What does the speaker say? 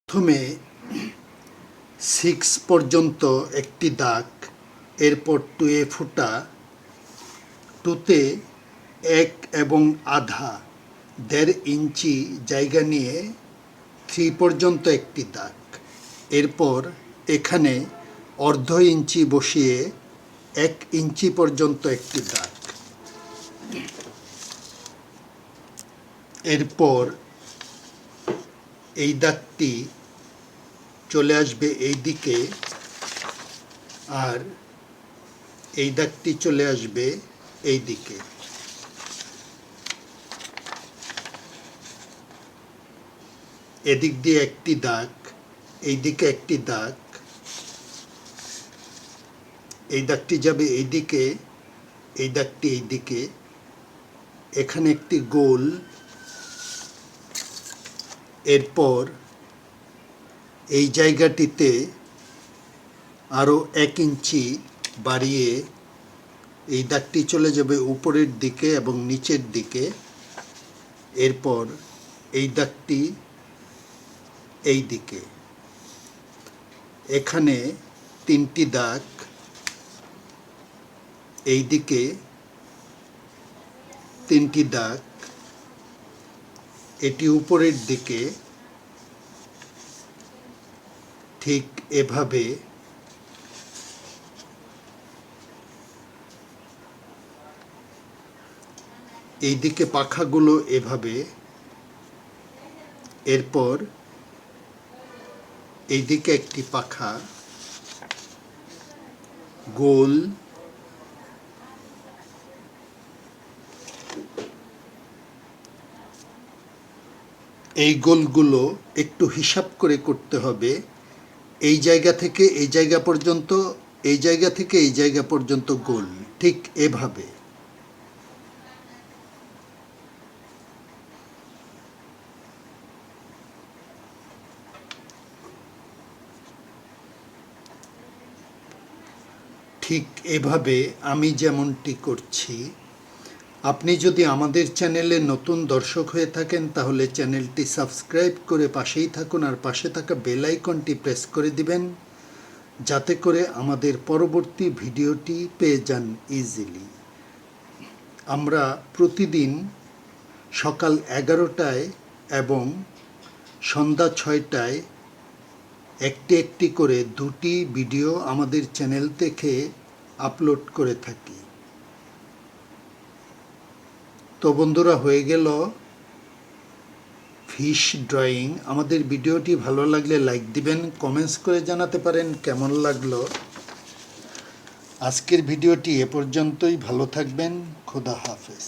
প্রথমে 6 পর্যন্ত একটি দাগ, এরপর 2 ফুটা, 2তে 1 এবং আধা 1.5 ইঞ্চি জায়গা নিয়ে 3 পর্যন্ত একটি দাগ, এরপর এখানে অর্ধ ইঞ্চি বসিয়ে 1 ইঞ্চি পর্যন্ত একটি দাগ, এরপর এই দাগটি চলে আসবে এই দিকে আর এই দাগটি চলে আসবে এই দিকে। এদিক দিয়ে একটি দাগ, এই দিকে একটি দাগ, এই দাগটি যাবে এই দিকে, এই দাগটি এই দিকে, এখানে একটি গোল, এরপর এই জায়গাটিতে আরও 1 ইঞ্চি বাড়িয়ে এই দাগটি চলে যাবে উপরের দিকে এবং নিচের দিকে, এরপর এই দাগটি এই দিকে। এখানে 3টি দাগ, এই দিকে 3টি দাগ, এটি উপরের দিকে, ঠিক এভাবে এই দিকে পাখাগুলো এভাবে, এরপর এই দিকে একটি পাখা, গোল, এই গোলগুলো একটু হিসাব করে করতে হবে। এই জায়গা থেকে এই জায়গা পর্যন্ত, এই জায়গা থেকে এই জায়গা পর্যন্ত গোল, ঠিক এভাবে। ঠিক এভাবে আমি যেমনটি করছি। আপনি যদি আমাদের চ্যানেলে নতুন দর্শক হয়ে থাকেন তাহলে চ্যানেলটি সাবস্ক্রাইব করে পাশেই থাকুন আর পাশে থাকা বেল আইকনটি প্রেস করে দিবেন, যাতে করে আমাদের পরবর্তী ভিডিওটি পেয়ে যান ইজিলি। আমরা প্রতিদিন সকাল 11টায় এবং সন্ধ্যা 6টায় একটি একটি করে 2টি ভিডিও আমাদের চ্যানেল থেকে আপলোড করে থাকি। তো বন্ধুরা, হয়ে গেল ফিশ ড্রয়িং। আমাদের ভিডিওটি ভালো লাগলে লাইক দিবেন, কমেন্টস করে জানাতে পারেন কেমন লাগলো। আজকের ভিডিওটি এ পর্যন্তই। ভালো থাকবেন। খোদা হাফেজ।